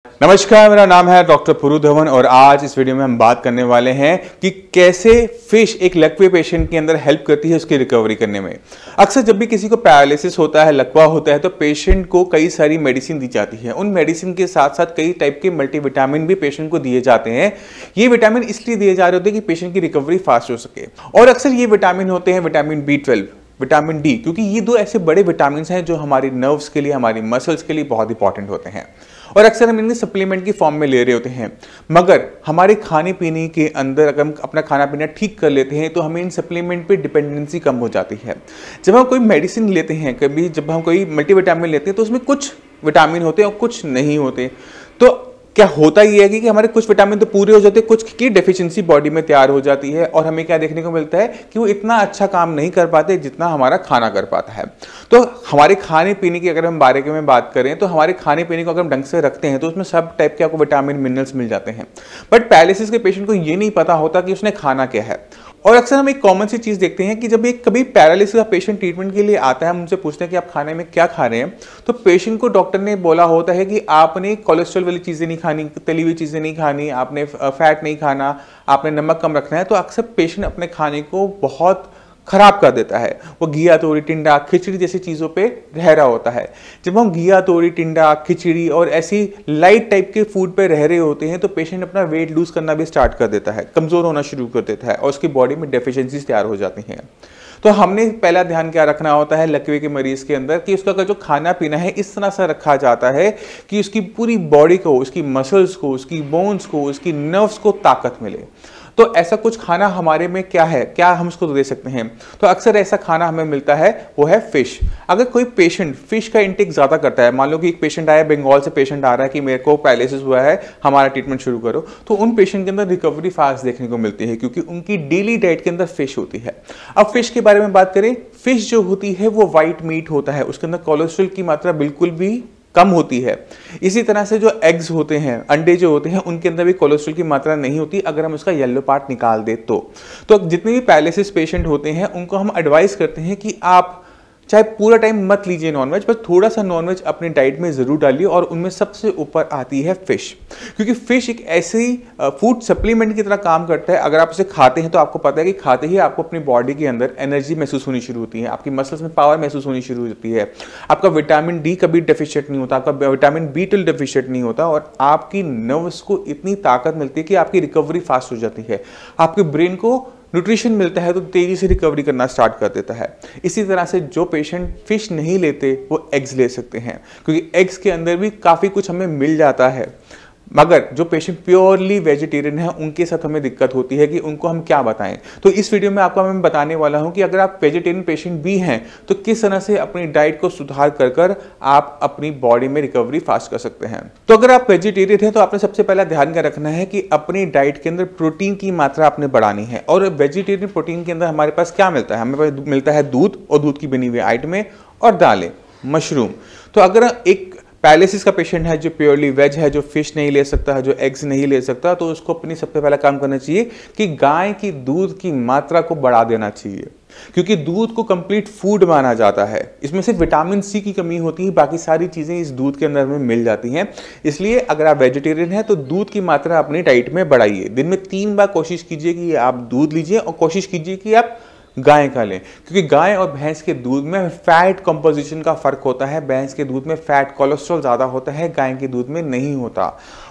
नमस्कार, मेरा नाम है डॉक्टर पुरु धवन और आज इस वीडियो में हम बात करने वाले हैं कि कैसे फिश एक लकवे पेशेंट के अंदर हेल्प करती है उसकी रिकवरी करने में। अक्सर जब भी किसी को पैरालिसिस होता है, लकवा होता है, तो पेशेंट को कई सारी मेडिसिन दी जाती है। उन मेडिसिन के साथ साथ कई टाइप के मल्टीविटामिन भी पेशेंट को दिए जाते हैं। ये विटामिन इसलिए दिए जा रहे होते हैं कि पेशेंट की रिकवरी फास्ट हो सके। और अक्सर ये विटामिन होते हैं विटामिन B12, विटामिन डी, क्योंकि ये दो ऐसे बड़े विटामिन हैं जो हमारी नर्व्स के लिए, हमारी मसल्स के लिए बहुत इंपॉर्टेंट होते हैं। और अक्सर हम इन्हें सप्लीमेंट की फॉर्म में ले रहे होते हैं, मगर हमारे खाने पीने के अंदर अगर हम अपना खाना पीना ठीक कर लेते हैं तो हमें इन सप्लीमेंट पे डिपेंडेंसी कम हो जाती है। जब हम कोई मेडिसिन लेते हैं, कभी जब हम कोई मल्टीविटामिन लेते हैं तो उसमें कुछ विटामिन होते हैं और कुछ नहीं होते। तो क्या होता ही है कि हमारे कुछ विटामिन तो पूरे हो जाते हैं, कुछ की डेफिशिएंसी बॉडी में तैयार हो जाती है और हमें क्या देखने को मिलता है कि वो इतना अच्छा काम नहीं कर पाते जितना हमारा खाना कर पाता है। तो हमारे खाने पीने की अगर हम बारे में बात करें तो हमारे खाने पीने को अगर हम ढंग से रखते हैं तो उसमें सब टाइप के आपको विटामिन मिनरल्स मिल जाते हैं। बट पैरालिसिस के पेशेंट को ये नहीं पता होता कि उसने खाना क्या है। और अक्सर हम एक कॉमन सी चीज़ देखते हैं कि जब एक कभी पैरालिसिस का पेशेंट ट्रीटमेंट के लिए आता है, हम उनसे पूछते हैं कि आप खाने में क्या खा रहे हैं, तो पेशेंट को डॉक्टर ने बोला होता है कि आपने कोलेस्ट्रॉल वाली चीज़ें नहीं खानी, तली हुई चीज़ें नहीं खानी, आपने फैट नहीं खाना, आपने नमक कम रखना है। तो अक्सर पेशेंट अपने खाने को बहुत खराब कर देता है। वो घिया तोरी, टिंडा, खिचड़ी जैसी चीज़ों पे रह रहा होता है। जब हम घिया तोरी, टिंडा, खिचड़ी और ऐसी लाइट टाइप के फूड पे रह रहे होते हैं तो पेशेंट अपना वेट लूज करना भी स्टार्ट कर देता है, कमज़ोर होना शुरू कर देता है और उसकी बॉडी में डेफिशिएंसीज तैयार हो जाती हैं। तो हमने पहला ध्यान क्या रखना होता है लकवे के मरीज के अंदर कि उसका जो खाना पीना है इस तरह से रखा जाता है कि उसकी पूरी बॉडी को, उसकी मसल्स को, उसकी बोन्स को, उसकी नर्व्स को ताकत मिले। तो ऐसा कुछ खाना हमारे में क्या है, क्या हम उसको दे सकते हैं? तो अक्सर ऐसा खाना हमें मिलता है वो है फिश। अगर कोई पेशेंट फिश का इंटेक ज़्यादा करता है, मान लो कि एक पेशेंट आया, बंगाल से पेशेंट आ रहा है कि मेरे को पैरालिसिस हुआ है, हमारा ट्रीटमेंट शुरू करो, तो उन पेशेंट के अंदर रिकवरी फास्ट देखने को मिलती है क्योंकि उनकी डेली डाइट के अंदर फिश होती है। अब फिश के बारे में बात करें, फिश जो होती है वो वाइट मीट होता है, उसके अंदर कोलेस्ट्रॉल की मात्रा बिल्कुल भी कम होती है। इसी तरह से जो एग्स होते हैं, अंडे जो होते हैं, उनके अंदर भी कोलेस्ट्रॉल की मात्रा नहीं होती अगर हम उसका येलो पार्ट निकाल दे तो जितने भी पैरालिसिस पेशेंट होते हैं उनको हम एडवाइस करते हैं कि आप चाहे पूरा टाइम मत लीजिए नॉनवेज, बस थोड़ा सा नॉनवेज अपनी डाइट में जरूर डालिए। और उनमें सबसे ऊपर आती है फिश, क्योंकि फिश एक ऐसी फूड सप्लीमेंट की तरह काम करता है। अगर आप इसे खाते हैं तो आपको पता है कि खाते ही आपको अपनी बॉडी के अंदर एनर्जी महसूस होनी शुरू होती है, आपकी मसल्स में पावर महसूस होनी शुरू होती है, आपका विटामिन डी कभी डेफिशिएंट नहीं होता, आपका विटामिन B12 डेफिशिएंट नहीं होता और आपकी नर्व्स को इतनी ताकत मिलती है कि आपकी रिकवरी फास्ट हो जाती है। आपके ब्रेन को न्यूट्रिशन मिलता है तो तेजी से रिकवरी करना स्टार्ट कर देता है। इसी तरह से जो पेशेंट फिश नहीं लेते वो एग्स ले सकते हैं, क्योंकि एग्स के अंदर भी काफ़ी कुछ हमें मिल जाता है। मगर जो पेशेंट प्योरली वेजिटेरियन है उनके साथ हमें दिक्कत होती है कि उनको हम क्या बताएं। तो इस वीडियो में आपको मैं बताने वाला हूं कि अगर आप वेजिटेरियन पेशेंट भी हैं तो किस तरह से अपनी डाइट को सुधार कर आप अपनी बॉडी में रिकवरी फास्ट कर सकते हैं। तो अगर आप वेजिटेरियन हैं तो आपने सबसे पहला ध्यान क्या रखना है कि अपनी डाइट के अंदर प्रोटीन की मात्रा आपने बढ़ानी है। और वेजिटेरियन प्रोटीन के अंदर हमारे पास क्या मिलता है? हमें पास मिलता है दूध और दूध की बनी हुई आइटमें और दालें, मशरूम। तो अगर एक पैरालिसिस का पेशेंट है जो प्योरली वेज है, जो फिश नहीं ले सकता है, जो एग्स नहीं ले सकता, तो उसको अपनी सबसे पहला काम करना चाहिए कि गाय की दूध की मात्रा को बढ़ा देना चाहिए, क्योंकि दूध को कंप्लीट फूड माना जाता है। इसमें सिर्फ विटामिन सी की कमी होती है, बाकी सारी चीज़ें इस दूध के अंदर में मिल जाती हैं। इसलिए अगर आप वेजिटेरियन हैं तो दूध की मात्रा अपनी डाइट में बढ़ाइए। दिन में 3 बार कोशिश कीजिए कि आप दूध लीजिए और कोशिश कीजिए कि आप गाय का लें, क्योंकि गाय और भैंस के दूध में फैट कंपोजिशन का फर्क होता है। भैंस के दूध में फैट कोलेस्ट्रॉल ज़्यादा होता है, गाय के दूध में नहीं होता।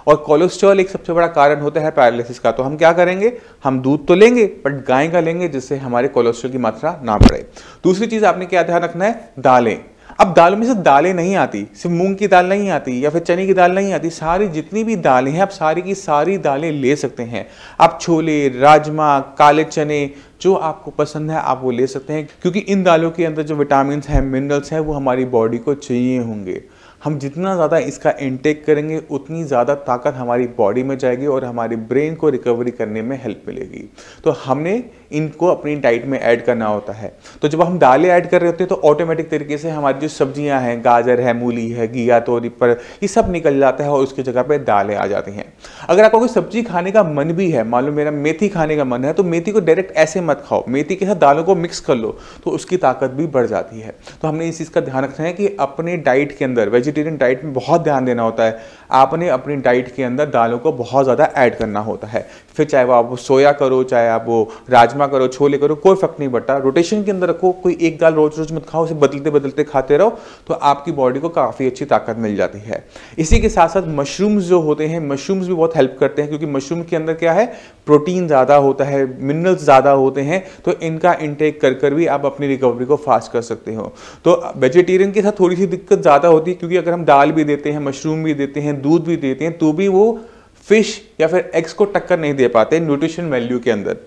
और कोलेस्ट्रॉल एक सबसे बड़ा कारण होता है पैरालिसिस का। तो हम क्या करेंगे? हम दूध तो लेंगे बट गाय का लेंगे जिससे हमारे कोलेस्ट्रॉल की मात्रा ना बढ़े। दूसरी चीज़ आपने क्या ध्यान रखना है? दालें। अब दालों में से दालें नहीं आती, सिर्फ मूंग की दाल नहीं आती या फिर चने की दाल नहीं आती, सारी जितनी भी दालें हैं आप सारी की सारी दालें ले सकते हैं। आप छोले, राजमा, काले चने, जो आपको पसंद है आप वो ले सकते हैं, क्योंकि इन दालों के अंदर जो विटामिन हैं, मिनरल्स हैं, वो हमारी बॉडी को चाहिए होंगे। हम जितना ज़्यादा इसका इनटेक करेंगे उतनी ज़्यादा ताकत हमारी बॉडी में जाएगी और हमारी ब्रेन को रिकवरी करने में हेल्प मिलेगी। तो हमने इनको अपनी डाइट में ऐड करना होता है। तो जब हम दालें ऐड कर रहे होते हैं तो ऑटोमेटिक तरीके से हमारी जो सब्जियां हैं, गाजर है, मूली है, घिया, तोरी पर, ये सब निकल जाता है और उसकी जगह पे दालें आ जाती हैं। अगर आपको कोई सब्जी खाने का मन भी है, मान लो मेरा मेथी खाने का मन है, तो मेथी को डायरेक्ट ऐसे मत खाओ, मेथी के साथ दालों को मिक्स कर लो तो उसकी ताकत भी बढ़ जाती है। तो हमने इस चीज़ का ध्यान रखना है कि अपने डाइट के अंदर वेजिटेरियन डाइट में बहुत ध्यान देना होता है। आपने अपनी डाइट के अंदर दालों को बहुत ज़्यादा ऐड करना होता है। फिर चाहे वो आप सोया करो, चाहे आप वो राजमा करो, छोले करो, कोई फर्क नहीं पड़ता। रोटेशन के अंदर रखो, कोई एक दाल रोज रोज मत खाओ, उसे बदलते बदलते खाते रहो, तो आपकी बॉडी को काफ़ी अच्छी ताकत मिल जाती है। इसी के साथ साथ मशरूम्स जो होते हैं, मशरूम्स भी बहुत हेल्प करते हैं, क्योंकि मशरूम के अंदर क्या है, प्रोटीन ज़्यादा होता है, मिनरल्स ज़्यादा होते हैं, तो इनका इंटेक कर भी आप अपनी रिकवरी को फास्ट कर सकते हो। तो वेजिटेरियन के साथ थोड़ी सी दिक्कत ज़्यादा होती है, क्योंकि अगर हम दाल भी देते हैं, मशरूम भी देते हैं, दूध भी देते हैं, तो भी वो फिश या फिर एग्स को टक्कर नहीं दे पाते न्यूट्रिशन वैल्यू के अंदर,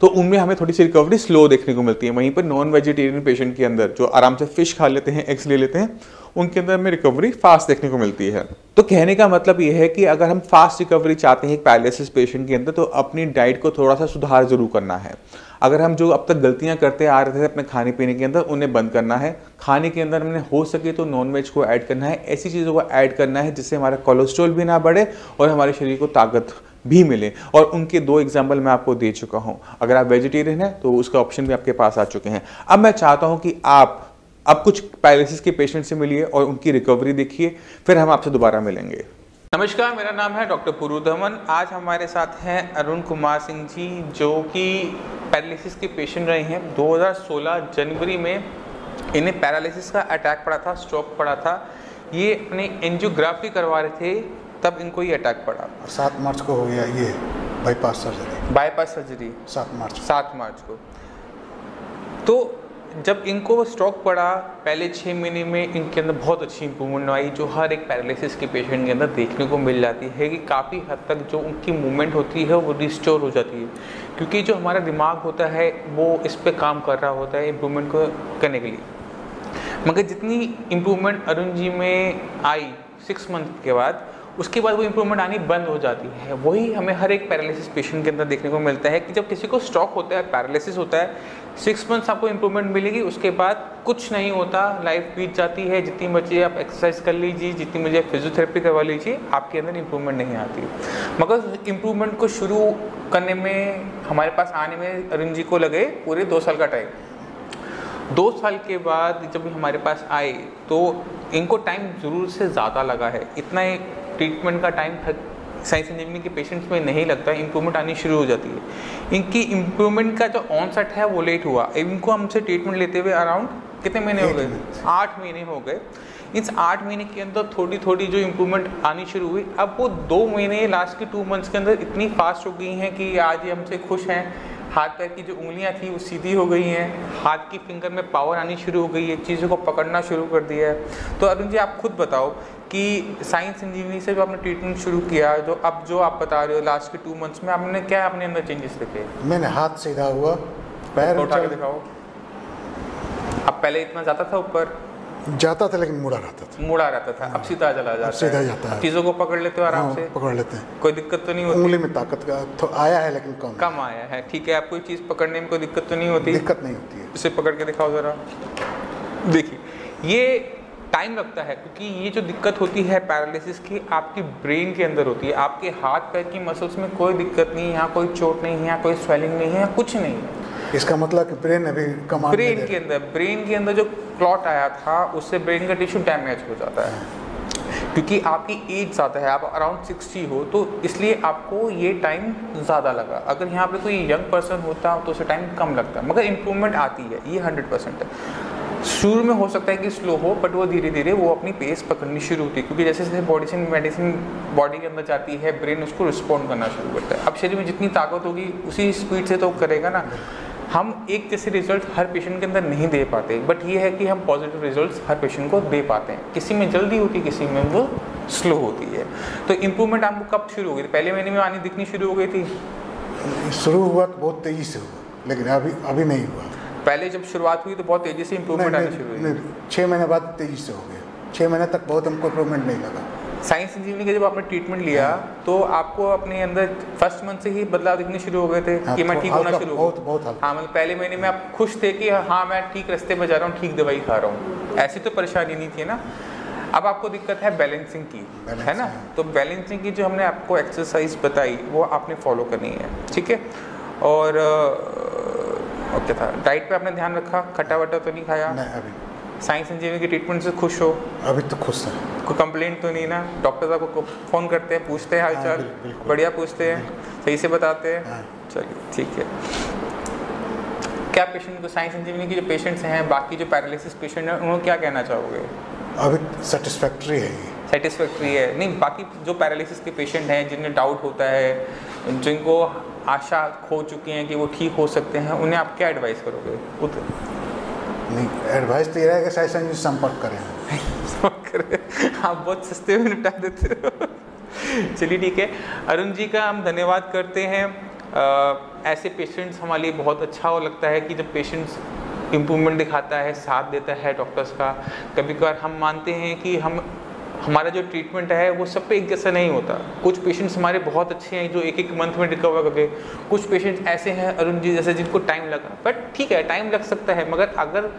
तो उनमें हमें थोड़ी सी रिकवरी स्लो देखने को मिलती है। वहीं पर नॉन वेजिटेरियन पेशेंट के अंदर जो आराम से फिश खा लेते हैं, एग्स ले लेते हैं, उनके अंदर हमें रिकवरी फास्ट देखने को मिलती है। तो कहने का मतलब ये है कि अगर हम फास्ट रिकवरी चाहते हैं एक पैरालिसिस पेशेंट के अंदर, तो अपनी डाइट को थोड़ा सा सुधार जरूर करना है। अगर हम जो अब तक गलतियां करते आ रहे थे अपने खाने पीने के अंदर, उन्हें बंद करना है। खाने के अंदर हमने हो सके तो नॉन वेज को ऐड करना है, ऐसी चीज़ों को ऐड करना है जिससे हमारा कोलेस्ट्रॉल भी ना बढ़े और हमारे शरीर को ताकत भी मिले। और उनके 2 एग्जाम्पल मैं आपको दे चुका हूँ। अगर आप वेजिटेरियन हैं तो उसका ऑप्शन भी आपके पास आ चुके हैं। अब मैं चाहता हूँ कि आप अब कुछ पैरालिसिस के पेशेंट से मिलिए और उनकी रिकवरी देखिए, फिर हम आपसे दोबारा मिलेंगे। नमस्कार, मेरा नाम है डॉक्टर पुरुधवन। आज हमारे साथ हैं अरुण कुमार सिंह जी, जो कि पैरालिसिस के पेशेंट रहे हैं। 2016 जनवरी में इन्हें पैरालिसिस का अटैक पड़ा था, स्ट्रोक पड़ा था। ये अपनी एंजियोग्राफी करवा रहे थे, तब इनको ये अटैक पड़ा। 7 मार्च को हो गया ये बाईपास सर्जरी 7 मार्च को। तो जब इनको स्ट्रोक पड़ा, पहले 6 महीने में इनके अंदर बहुत अच्छी इंप्रूवमेंट आई, जो हर एक पैरालिसिस के पेशेंट के अंदर देखने को मिल जाती है कि काफ़ी हद तक जो उनकी मूवमेंट होती है वो रिस्टोर हो जाती है, क्योंकि जो हमारा दिमाग होता है वो इस पे काम कर रहा होता है इम्प्रूवमेंट को करने के लिए। मगर जितनी इम्प्रूवमेंट अरुण जी में आई 6 मंथ के बाद, उसके बाद वो इम्प्रूवमेंट आनी बंद हो जाती है। वही हमें हर एक पैरालिसिस पेशेंट के अंदर देखने को मिलता है कि जब किसी को स्ट्रोक होता है, पैरालिसिस होता है, 6 मंथ्स आपको इम्प्रूवमेंट मिलेगी, उसके बाद कुछ नहीं होता, लाइफ बीत जाती है। जितनी मर्जी आप एक्सरसाइज कर लीजिए, जितनी मर्जी आप फिजियोथेरेपी करवा लीजिए, आपके अंदर इम्प्रूवमेंट नहीं आती। मगर इम्प्रूवमेंट को शुरू करने में, हमारे पास आने में अरुण जी को लगे पूरे 2 साल का टाइम। 2 साल के बाद जब हमारे पास आए तो इनको टाइम ज़रूर से ज़्यादा लगा है। इतना ट्रीटमेंट का टाइम साइंस इंजीनियरिंग के पेशेंट्स में नहीं लगता, इंप्रूवमेंट आनी शुरू हो जाती है। इनकी इंप्रूवमेंट का जो ऑनसेट है वो लेट हुआ। इनको हमसे ट्रीटमेंट लेते हुए अराउंड कितने महीने हो गए? 8 महीने हो गए। इस 8 महीने के अंदर थोड़ी थोड़ी जो इम्प्रूवमेंट आनी शुरू हुई, अब वो 2 महीने लास्ट के 2 मंथ्स के अंदर इतनी फास्ट हो गई हैं कि आज ये हमसे खुश हैं। हाथ पैर की जो उंगलियां थी वो सीधी हो गई हैं, हाथ की फिंगर में पावर आनी शुरू हो गई है, चीज़ों को पकड़ना शुरू कर दिया है। तो अरुण जी, आप खुद बताओ कि साइंस इंजीनियरिंग से जो आपने ट्रीटमेंट शुरू किया, जो आप बता रहे हो लास्ट के 2 मंथ्स में, आपने क्या अपने अंदर चेंजेस देखे? मैंने हाथ सीधा हुआ, पैर उठा के दिखाओ। अब पहले इतना जाता था ऊपर, जाता था लेकिन मुड़ा रहता था। अब सीधा चला जाता है, सीधा जाता है। चीज़ों को पकड़ लेते हो आराम से? पकड़ लेते हैं, कोई दिक्कत तो नहीं होती? उंगली में ताकत का तो आया है लेकिन कम आया है। ठीक है, आपको चीज़ पकड़ने में कोई दिक्कत तो नहीं होती? दिक्कत नहीं होती है। इसे पकड़ के दिखाओ ज़रा। देखिए, ये टाइम लगता है, क्योंकि ये जो दिक्कत होती है पैरालिसिस की, आपकी ब्रेन के अंदर होती है। आपके हाथ पैर की मसल्स में कोई दिक्कत नहीं है, यहाँ कोई चोट नहीं है, यहाँ कोई स्वेलिंग नहीं है, कुछ नहीं है। इसका मतलब कि ब्रेन अभी कमांड ब्रेन के अंदर जो क्लॉट आया था, उससे ब्रेन का टिश्यू डैमेज हो जाता है। क्योंकि आपकी एज ज़्यादा है, आप अराउंड 60 हो, तो इसलिए आपको ये टाइम ज़्यादा लगा। अगर यहाँ पे कोई यंग पर्सन होता तो उसे टाइम कम लगता, मगर इम्प्रूवमेंट आती है, ये 100% है। शुरू में हो सकता है कि स्लो हो, बट वो धीरे धीरे वो अपनी पेस पकड़नी शुरू होती है, क्योंकि जैसे जैसे बॉडी से मेडिसिन बॉडी के अंदर जाती है, ब्रेन उसको रिस्पॉन्ड करना शुरू करता है। अब शरीर में जितनी ताकत होगी उसी स्पीड से तो करेगा ना। हम एक जैसे रिजल्ट हर पेशेंट के अंदर नहीं दे पाते, बट ये है कि हम पॉजिटिव रिजल्ट्स हर पेशेंट को दे पाते हैं। किसी में जल्दी होती है, किसी में वो स्लो होती है। तो इम्प्रूवमेंट आपको कब शुरू हो गई? पहले महीने में आनी दिखनी शुरू हो गई थी? शुरू हुआ तो बहुत तेज़ी से हुआ, लेकिन अभी नहीं हुआ। पहले जब शुरुआत हुई तो बहुत तेज़ी से इम्प्रूवमेंट आनी शुरू हुई? 6 महीने बाद तेज़ी से हो गया। 6 महीने तक बहुत हमको इम्प्रूवमेंट नहीं लगा। साइंस इंजीनियरिंग का जब आपने ट्रीटमेंट लिया तो आपको अपने अंदर फर्स्ट मंथ से ही बदलाव दिखने शुरू हो गए थे कि मैं ठीक होना शुरू हो गया? बहुत हाँ, मतलब पहले महीने में आप खुश थे कि हाँ मैं ठीक रास्ते में जा रहा हूँ, ठीक दवाई खा रहा हूँ, ऐसी तो परेशानी नहीं थी ना। अब आपको दिक्कत है बैलेंसिंग की, है ना? तो बैलेंसिंग की जो हमने आपको एक्सरसाइज बताई वो आपने फॉलो करनी है, ठीक है? और क्या था, डाइट पे आपने ध्यान रखा? खट्टा वट्टा तो नहीं खाया? नहीं, अभी साई संजीवनी के ट्रीटमेंट से खुश हो? अभी तो खुश है। कोई कंप्लेंट तो नहीं ना? डॉक्टर साहब को फ़ोन करते हैं, पूछते हैं हालचाल? बढ़िया पूछते हैं, सही से बताते हैं? चलिए ठीक है। क्या पेशेंट को साई संजीवनी के जो पेशेंट्स हैं, बाकी जो पैरालिसिस पेशेंट हैं, उनको क्या कहना चाहोगे? अभी सेटिस्फैक्ट्री है ये। सेटिस्फैक्ट्री है? नहीं, बाकी जो पैरालिसिस के पेशेंट हैं जिन्हें डाउट होता है, जिनको आशा खो चुके हैं कि वो ठीक हो सकते हैं, उन्हें आप क्या एडवाइस करोगे? नहीं, एडवाइस तो ये है कि साई संजीवनी संपर्क करें। आप बहुत सस्ते में निपटा देते हो। चलिए ठीक है, अरुण जी का हम धन्यवाद करते हैं। ऐसे पेशेंट्स हमारे लिए बहुत अच्छा लगता है कि जब पेशेंट्स इम्प्रूवमेंट दिखाता है, साथ देता है डॉक्टर्स का। कभी कभार हम मानते हैं कि हमारा जो ट्रीटमेंट है वो सब पे एक जैसा नहीं होता। कुछ पेशेंट्स हमारे बहुत अच्छे हैं जो एक मंथ में रिकवर कर गए, कुछ पेशेंट्स ऐसे हैं अरुण जी जैसे जिनको टाइम लगा। बट ठीक है, टाइम लग सकता है, मगर अगर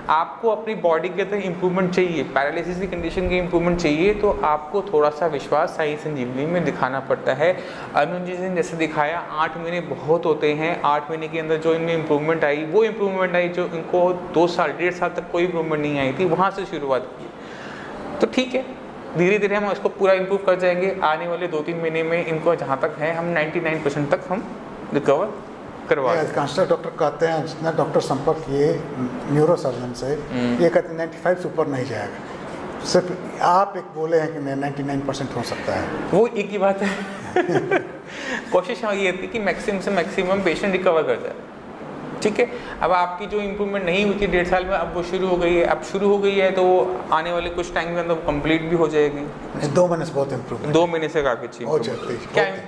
आपको अपनी बॉडी के अंदर इम्प्रूवमेंट चाहिए, पैरालिसिस की कंडीशन की इम्प्रूवमेंट चाहिए, तो आपको थोड़ा सा विश्वास साई संजीवनी में दिखाना पड़ता है। अरुण जी ने जैसे दिखाया, 8 महीने बहुत होते हैं। 8 महीने के अंदर जो इनमें इम्प्रूवमेंट आई, वो इम्प्रूवमेंट आई जो इनको 2 साल 1.5 साल तक कोई इम्प्रूवमेंट नहीं आई थी, वहाँ से शुरुआत की। तो ठीक है, धीरे धीरे हम इसको पूरा इम्प्रूव कर जाएंगे। आने वाले 2-3 महीने में इनको जहाँ तक है हम 99% तक हम रिकवर करवा देंगे। कांस्टर डॉक्टर कहते हैं, जितना डॉक्टर संपर्क किए न्यूरो सर्जन से, ये कहते हैं 95 से ऊपर नहीं जाएगा। सिर्फ आप एक बोले हैं कि 99% हो सकता है, वो एक ही बात है। कोशिश ये थी कि मैक्सिमम से मैक्सिमम पेशेंट रिकवर कर जाए। ठीक है, अब आपकी जो इम्प्रूवमेंट नहीं हुई थी 1.5 साल में, अब वो शुरू हो गई है। अब शुरू हो गई है तो आने वाले कुछ टाइम के अंदर कंप्लीट भी हो जाएगी। 2 महीने से बहुत इम्प्रूवमेंट, 2 महीने से काफ़ी अच्छी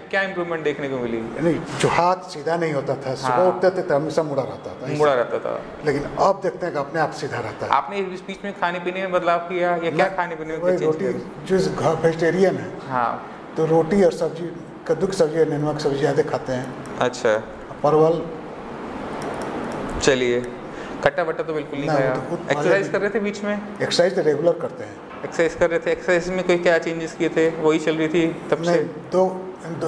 क्या इम्प्रूवमेंट देखने को मिली? नहीं, जो हाथ सीधा नहीं होता था, सुबह उठते थे तो हमेशा मुड़ा रहता था, लेकिन अब देखते हैं कि अपने आप सीधा रहता है। आपने इस बीच में खाने पीने में बदलाव किया या क्या? खाने पीने में रोटी, जो वेजिटेरियन है, हाँ, तो रोटी और सब्जी, कद्दू की सब्जी और नमक सब्जी ज़्यादा खाते हैं। अच्छा, परवल। चलिए, खट्टा बट्टा तो बिल्कुल नहीं खाया। एक्सरसाइज कर रहे थे बीच में? एक्सरसाइज तो रेगुलर करते हैं। एक्सरसाइज कर रहे थे, एक्सरसाइज में कोई क्या चेंजेस किए थे? वही चल रही थी तब से?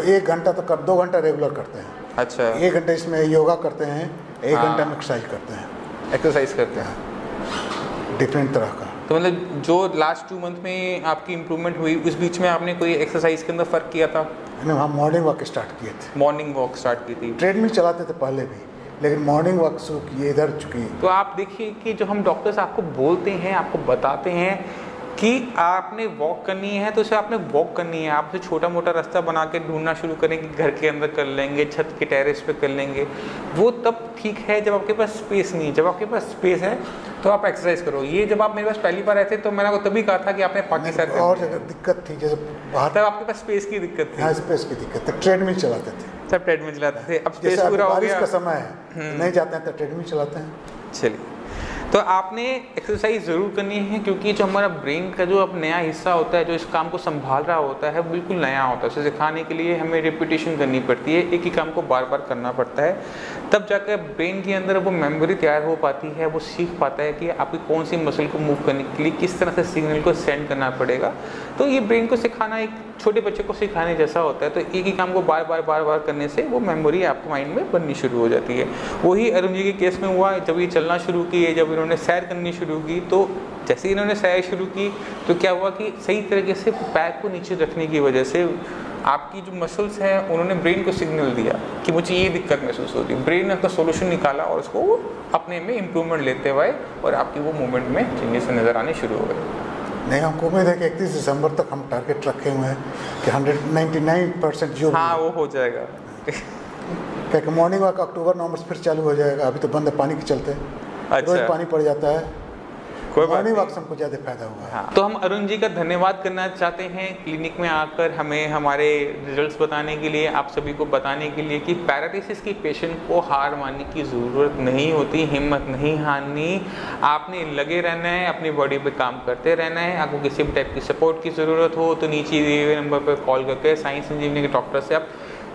1 घंटा तो 2 घंटा रेगुलर करते हैं। अच्छा, 1 घंटे इसमें योगा करते हैं, 1 घंटा में एक्सरसाइज करते हैं। एक्सरसाइज करते हैं डिफरेंट तरह का। तो मतलब जो लास्ट 2 मंथ में आपकी इम्प्रूवमेंट हुई, उस बीच में आपने कोई एक्सरसाइज के अंदर फ़र्क किया था? हम मॉर्निंग वॉक स्टार्ट किए थे। मॉर्निंग वॉक स्टार्ट की थी? ट्रेडमिल चलाते थे पहले भी, लेकिन मॉर्निंग वॉक शुरू किए, इधर चुकी। तो आप देखिए कि जो हम डॉक्टर्स आपको बोलते हैं, आपको बताते हैं कि आपने वॉक करनी है, तो उसे आपने वॉक करनी है। आप उसे छोटा मोटा रास्ता बना के ढूंढना शुरू करेंगे, घर के अंदर कर लेंगे, छत के टेरेस पे कर लेंगे, वो तब ठीक है जब आपके पास स्पेस नहीं है। जब आपके पास स्पेस है तो आप एक्सरसाइज करो। ये जब आप मेरे पास पहली बार आए थे तो मैंने आपको तभी कहा था कि आपने पाकिस्तान और जगह दिक्कत थी, जैसे बाहर तब आपके पास स्पेस की दिक्कत थी। हाँ, स्पेस की दिक्कत थी। ट्रेडमिल चलाते थे, सब ट्रेडमिल चलाते थे। अब स्पेस पूरा हो गया, बारिश का समय है, नहीं जाते हैं तो ट्रेडमिल चलाते हैं। चलिए, तो आपने एक्सरसाइज ज़रूर करनी है, क्योंकि जो हमारा ब्रेन का जो अब नया हिस्सा होता है, जो इस काम को संभाल रहा होता है, बिल्कुल नया होता है। उसे सिखाने के लिए हमें रिपीटेशन करनी पड़ती है, एक ही काम को बार बार करना पड़ता है, तब जाकर ब्रेन के अंदर वो मेमोरी तैयार हो पाती है। वो सीख पाता है कि आपकी कौन सी मसल को मूव करने के लिए किस तरह से सिग्नल को सेंड करना पड़ेगा। तो ये ब्रेन को सिखाना एक छोटे बच्चे को सिखाने जैसा होता है। तो एक ही काम को बार बार करने से वो मेमोरी आपके माइंड में बननी शुरू हो जाती है। वही अरुण जी के केस में हुआ। जब ये चलना शुरू किए, जब इन्होंने सैर करनी शुरू की, तो जैसे ही इन्होंने सैर शुरू की तो क्या हुआ कि सही तरीके से पैर को नीचे रखने की वजह से आपकी जो मसल्स हैं उन्होंने ब्रेन को सिग्नल दिया कि मुझे ये दिक्कत महसूस होती है। ब्रेन ने उसका सोल्यूशन निकाला और उसको अपने में इम्प्रूवमेंट लेते हुए और आपकी वो मूवमेंट में चेंजेस नज़र आने शुरू हो गए। नहीं, हमको उम्मीद है कि 31 दिसंबर तक हम टारगेट रखे हुए हैं कि 199% जो हाँ वो हो जाएगा। क्या मॉर्निंग वॉक अक्टूबर नवंबर से फिर चालू हो जाएगा। अभी तो बंद है पानी के चलते। अच्छा। रोज पानी पड़ जाता है, कोई मॉर्निंग वॉक से हमको ज़्यादा फायदा हुआ है। हाँ। तो हम अरुण जी का धन्यवाद करना चाहते हैं क्लिनिक में आकर हमें हमारे रिजल्ट्स बताने के लिए, आप सभी को बताने के लिए कि पैरालिसिस की पेशेंट को हार मानने की ज़रूरत नहीं होती, हिम्मत नहीं हारनी, आपने लगे रहना है, अपनी बॉडी पे काम करते रहना है। आपको किसी भी टाइप की सपोर्ट की ज़रूरत हो तो नीचे दिए हुए नंबर पर कॉल करके साई संजीवनी के डॉक्टर से आप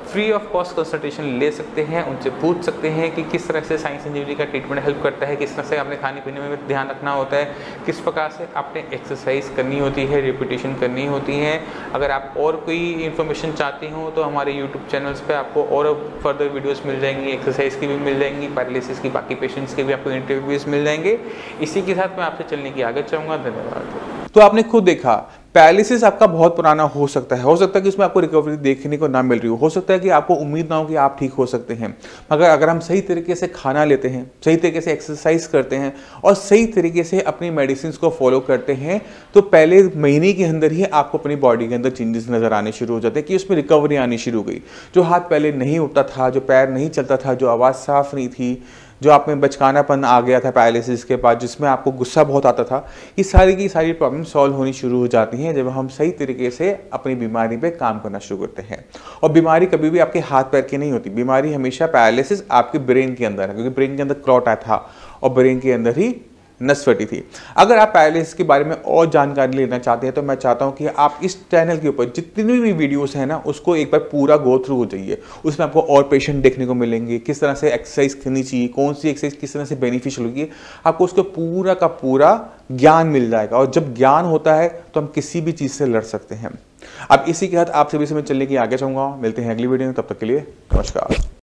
फ्री ऑफ कॉस्ट कंसल्टेशन ले सकते हैं, उनसे पूछ सकते हैं कि किस तरह से साइंस इंजीनियरिंग का ट्रीटमेंट हेल्प करता है, किस तरह से आपने खाने पीने में ध्यान रखना होता है, किस प्रकार से आपने एक्सरसाइज करनी होती है, रिपीटेशन करनी होती है। अगर आप और कोई इन्फॉर्मेशन चाहते हो तो हमारे यूट्यूब चैनल्स पे आपको और फर्दर वीडियोस मिल जाएंगी, एक्सरसाइज की भी मिल जाएंगी, पैरालिसिस की बाकी पेशेंट्स के भी आपको इंटरव्यूज मिल जाएंगे। इसी के साथ मैं आपसे चलने की आगे चाहूँगा। धन्यवाद। तो आपने खुद देखा पैरालिसिस आपका बहुत पुराना हो सकता है कि उसमें आपको रिकवरी देखने को ना मिल रही हो सकता है कि आपको उम्मीद ना हो कि आप ठीक हो सकते हैं, मगर अगर हम सही तरीके से खाना लेते हैं, सही तरीके से एक्सरसाइज करते हैं और सही तरीके से अपनी मेडिसिन को फॉलो करते हैं तो पहले महीने के अंदर ही आपको अपनी बॉडी के अंदर चेंजेस नजर आने शुरू हो जाते हैं कि उसमें रिकवरी आनी शुरू हो गई। जो हाथ पहले नहीं उठता था, जो पैर नहीं चलता था, जो आवाज़ साफ नहीं थी, जो आप में बचकानापन आ गया था पैरालिसिस के बाद, जिसमें आपको गुस्सा बहुत आता था, ये सारी की सारी प्रॉब्लम सॉल्व होनी शुरू हो जाती हैं जब हम सही तरीके से अपनी बीमारी पे काम करना शुरू करते हैं। और बीमारी कभी भी आपके हाथ पैर की नहीं होती, बीमारी हमेशा पैरालिसिस आपके ब्रेन के अंदर है, क्योंकि ब्रेन के अंदर क्लॉट आया था और ब्रेन के अंदर ही नस फटी थी। अगर आप पैरालिसिस के बारे में और जानकारी लेना चाहते हैं तो मैं चाहता हूं कि आप इस चैनल के ऊपर जितनी भी वीडियोस हैं ना उसको एक बार पूरा गो थ्रू हो जाइए। उसमें आपको और पेशेंट देखने को मिलेंगे, किस तरह से एक्सरसाइज करनी चाहिए, कौन सी एक्सरसाइज किस तरह से बेनिफिशियल होगी, आपको उसको पूरा का पूरा ज्ञान मिल जाएगा। और जब ज्ञान होता है तो हम किसी भी चीज़ से लड़ सकते हैं। अब इसी के साथ आप सभी से मैं चलने की आगे चाहूँगा। मिलते हैं अगली वीडियो में, तब तक के लिए नमस्कार।